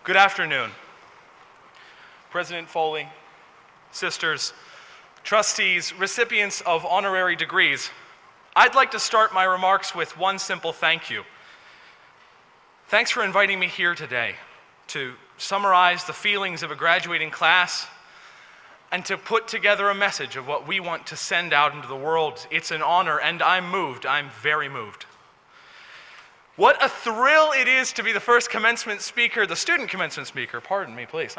Good afternoon. President Foley, sisters, trustees, recipients of honorary degrees, I'd like to start my remarks with one simple thank you. Thanks for inviting me here today to summarize the feelings of a graduating class and to put together a message of what we want to send out into the world. It's an honor, and I'm moved. I'm very moved. What a thrill it is to be the first commencement speaker, the student commencement speaker, pardon me, please,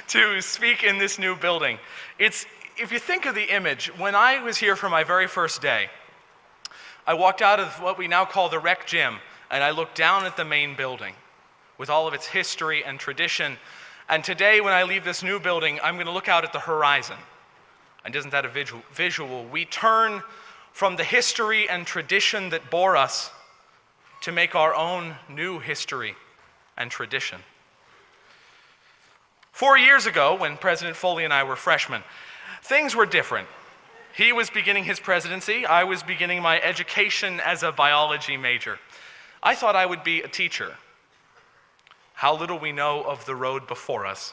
to speak in this new building. If you think of the image, when I was here for my very first day, I walked out of what we now call the rec gym, and I looked down at the main building with all of its history and tradition. And today, when I leave this new building, I'm going to look out at the horizon. And isn't that a visual? We turn from the history and tradition that bore us to make our own new history and tradition. 4 years ago, when President Foley and I were freshmen, things were different. He was beginning his presidency. I was beginning my education as a biology major. I thought I would be a teacher. How little we know of the road before us.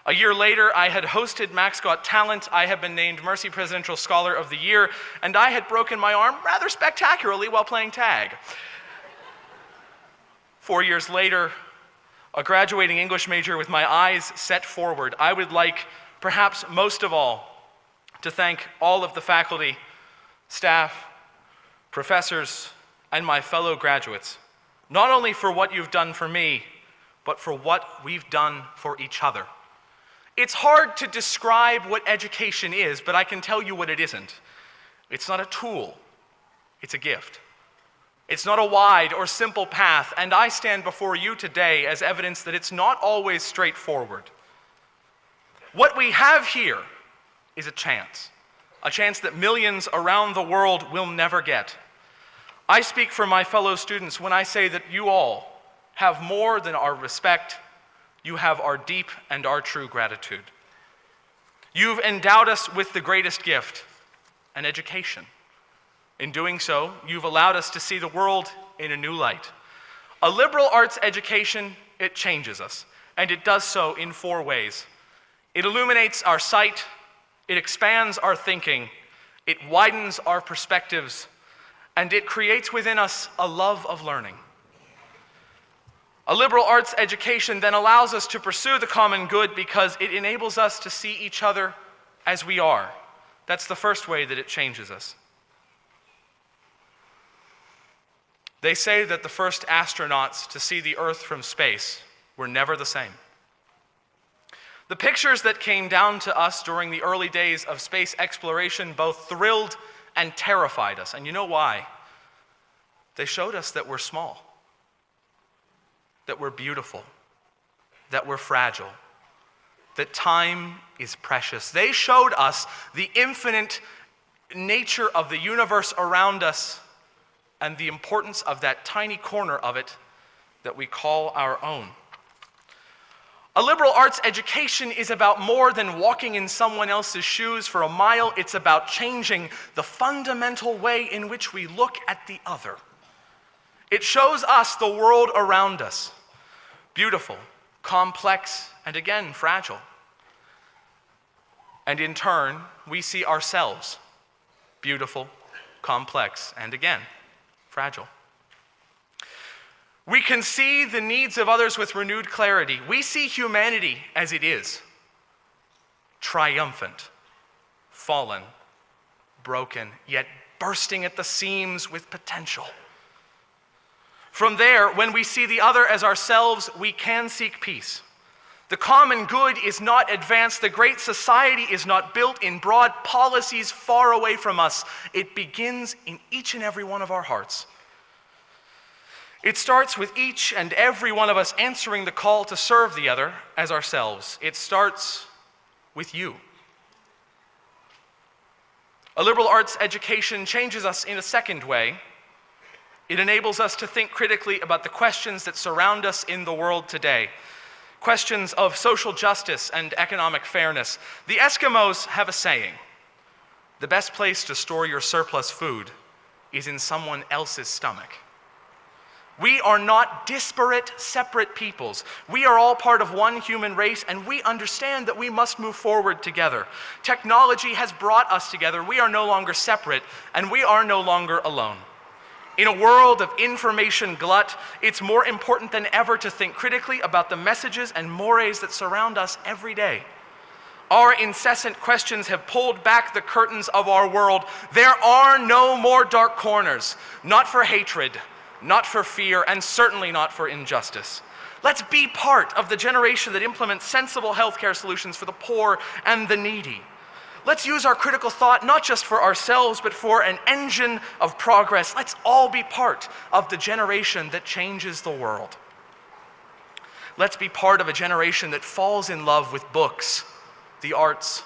A year later, I had hosted Max Got Talent, I had been named Mercy Presidential Scholar of the Year, and I had broken my arm rather spectacularly while playing tag. 4 years later, a graduating English major with my eyes set forward, I would like, perhaps most of all, to thank all of the faculty, staff, professors, and my fellow graduates, not only for what you've done for me, but for what we've done for each other. It's hard to describe what education is, but I can tell you what it isn't. It's not a tool, it's a gift. It's not a wide or simple path, and I stand before you today as evidence that it's not always straightforward. What we have here is a chance that millions around the world will never get. I speak for my fellow students when I say that you all have more than our respect, you have our deep and our true gratitude. You've endowed us with the greatest gift, an education. In doing so, you've allowed us to see the world in a new light. A liberal arts education, it changes us, and it does so in 4 ways. It illuminates our sight, it expands our thinking, it widens our perspectives, and it creates within us a love of learning. A liberal arts education then allows us to pursue the common good because it enables us to see each other as we are. That's the first way that it changes us. They say that the first astronauts to see the Earth from space were never the same. The pictures that came down to us during the early days of space exploration both thrilled and terrified us. And you know why? They showed us that we're small, that we're beautiful, that we're fragile, that time is precious. They showed us the infinite nature of the universe around us and the importance of that tiny corner of it that we call our own. A liberal arts education is about more than walking in someone else's shoes for a mile. It's about changing the fundamental way in which we look at the other. It shows us the world around us, beautiful, complex, and again, fragile. And in turn, we see ourselves, beautiful, complex, and again, fragile. We can see the needs of others with renewed clarity. We see humanity as it is, triumphant, fallen, broken, yet bursting at the seams with potential. From there, when we see the other as ourselves, we can seek peace. The common good is not advanced. The great society is not built in broad policies far away from us. It begins in each and every one of our hearts. It starts with each and every one of us answering the call to serve the other as ourselves. It starts with you. A liberal arts education changes us in a second way. It enables us to think critically about the questions that surround us in the world today. Questions of social justice and economic fairness. The Eskimos have a saying, the best place to store your surplus food is in someone else's stomach. We are not disparate, separate peoples. We are all part of one human race, and we understand that we must move forward together. Technology has brought us together. We are no longer separate, and we are no longer alone. In a world of information glut, it's more important than ever to think critically about the messages and mores that surround us every day. Our incessant questions have pulled back the curtains of our world. There are no more dark corners, not for hatred, not for fear, and certainly not for injustice. Let's be part of the generation that implements sensible healthcare solutions for the poor and the needy. Let's use our critical thought not just for ourselves, but for an engine of progress. Let's all be part of the generation that changes the world. Let's be part of a generation that falls in love with books, the arts,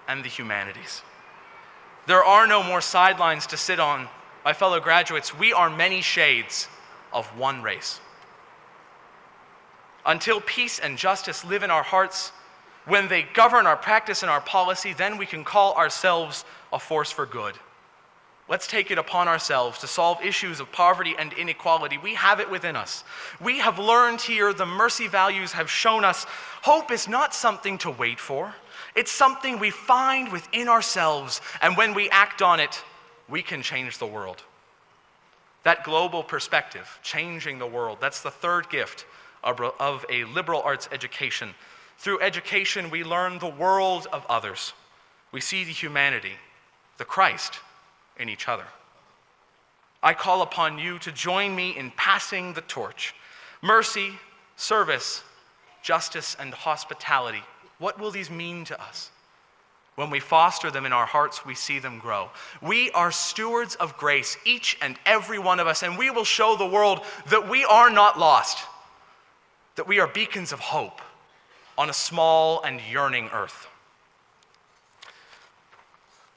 and the humanities. There are no more sidelines to sit on. My fellow graduates, we are many shades of one race. Until peace and justice live in our hearts, when they govern our practice and our policy, then we can call ourselves a force for good. Let's take it upon ourselves to solve issues of poverty and inequality. We have it within us. We have learned here, the mercy values have shown us, hope is not something to wait for. It's something we find within ourselves, and when we act on it, we can change the world. That global perspective, changing the world, that's the third gift of a liberal arts education. Through education, we learn the world of others. We see the humanity, the Christ, in each other. I call upon you to join me in passing the torch. Mercy, service, justice, and hospitality. What will these mean to us? When we foster them in our hearts, we see them grow. We are stewards of grace, each and every one of us, and we will show the world that we are not lost, that we are beacons of hope on a small and yearning earth.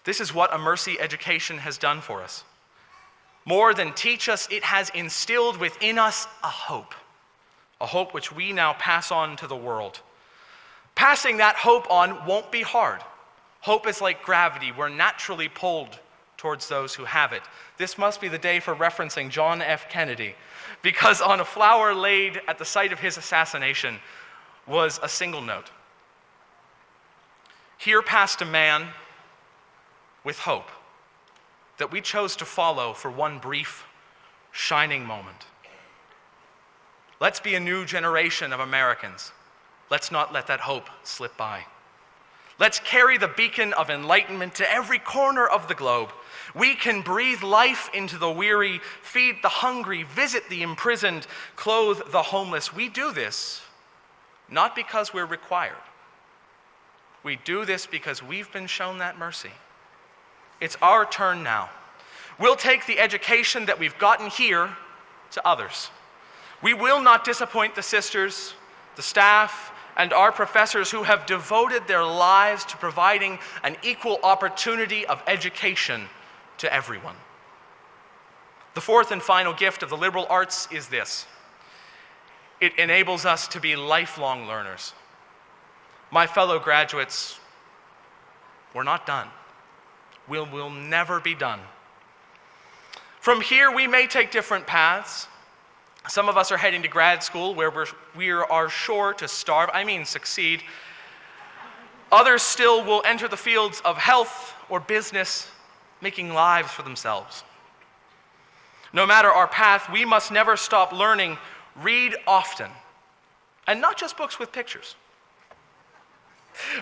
This is what a mercy education has done for us. More than teach us, it has instilled within us a hope which we now pass on to the world. Passing that hope on won't be hard. Hope is like gravity. We're naturally pulled towards those who have it. This must be the day for referencing John F. Kennedy, because on a flower laid at the site of his assassination was a single note. Here passed a man with hope that we chose to follow for one brief, shining moment. Let's be a new generation of Americans. Let's not let that hope slip by. Let's carry the beacon of enlightenment to every corner of the globe. We can breathe life into the weary, feed the hungry, visit the imprisoned, clothe the homeless. We do this not because we're required. We do this because we've been shown that mercy. It's our turn now. We'll take the education that we've gotten here to others. We will not disappoint the sisters, the staff, and our professors who have devoted their lives to providing an equal opportunity of education to everyone. The fourth and final gift of the liberal arts is this. It enables us to be lifelong learners. My fellow graduates, we're not done. We'll never be done. From here, we may take different paths. Some of us are heading to grad school where we are sure to succeed. Others still will enter the fields of health or business, making lives for themselves. No matter our path, we must never stop learning. Read often, and not just books with pictures.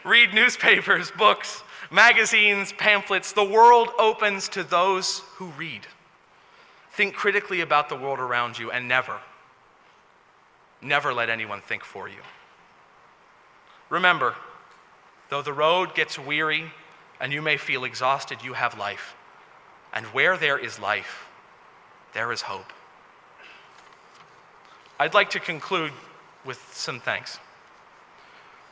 Read newspapers, books, magazines, pamphlets. The world opens to those who read. Think critically about the world around you, and never let anyone think for you. Remember, though the road gets weary and you may feel exhausted, you have life. And where there is life, there is hope. I'd like to conclude with some thanks.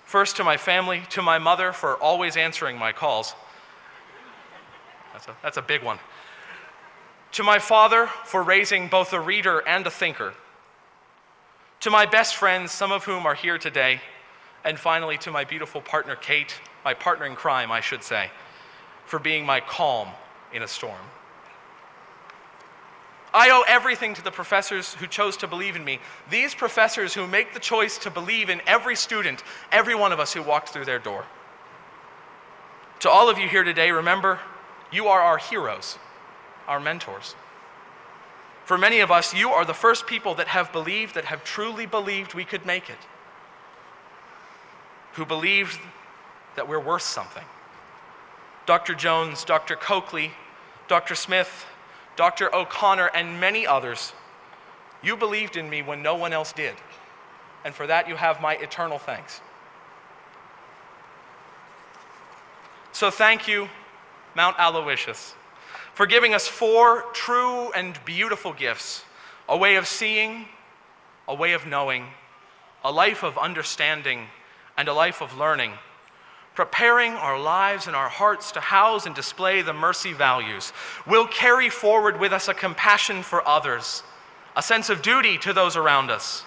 First, to my family, to my mother for always answering my calls. That's a big one. To my father for raising both a reader and a thinker. To my best friends, some of whom are here today. And finally, to my beautiful partner, Kate, my partner in crime, I should say, for being my calm in a storm. I owe everything to the professors who chose to believe in me. These professors who make the choice to believe in every student, every one of us who walked through their door. To all of you here today, remember, you are our heroes, our mentors. For many of us, you are the first people that have truly believed we could make it. Who believed that we're worth something. Dr. Jones, Dr. Coakley, Dr. Smith, Dr. O'Connor, and many others, you believed in me when no one else did. And for that, you have my eternal thanks. So thank you, Mount Aloysius, for giving us 4 true and beautiful gifts: a way of seeing, a way of knowing, a life of understanding, and a life of learning, preparing our lives and our hearts to house and display the mercy values. We'll carry forward with us a compassion for others, a sense of duty to those around us,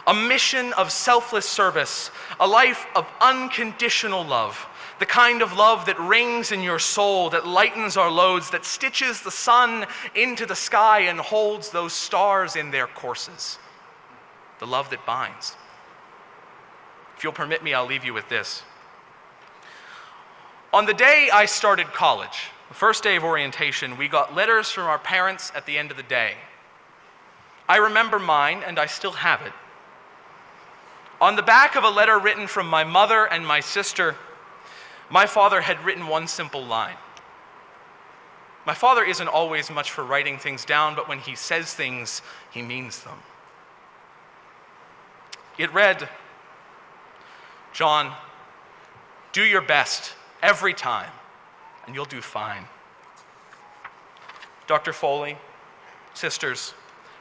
a mission of selfless service, a life of unconditional love, the kind of love that rings in your soul, that lightens our loads, that stitches the sun into the sky and holds those stars in their courses, the love that binds. If you'll permit me, I'll leave you with this. On the day I started college, the first day of orientation, we got letters from our parents at the end of the day. I remember mine, and I still have it. On the back of a letter written from my mother and my sister, my father had written one simple line. My father isn't always much for writing things down, but when he says things, he means them. It read, "John, do your best every time, and you'll do fine." Dr. Foley, sisters,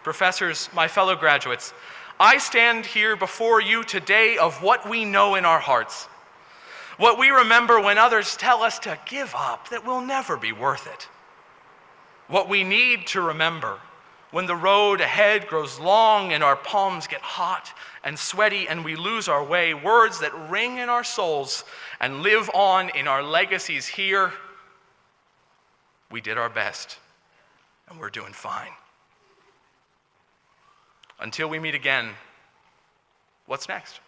professors, my fellow graduates, I stand here before you today of what we know in our hearts, what we remember when others tell us to give up, that will never be worth it, what we need to remember when the road ahead grows long and our palms get hot and sweaty and we lose our way, words that ring in our souls and live on in our legacies here. We did our best, and we're doing fine. Until we meet again, what's next?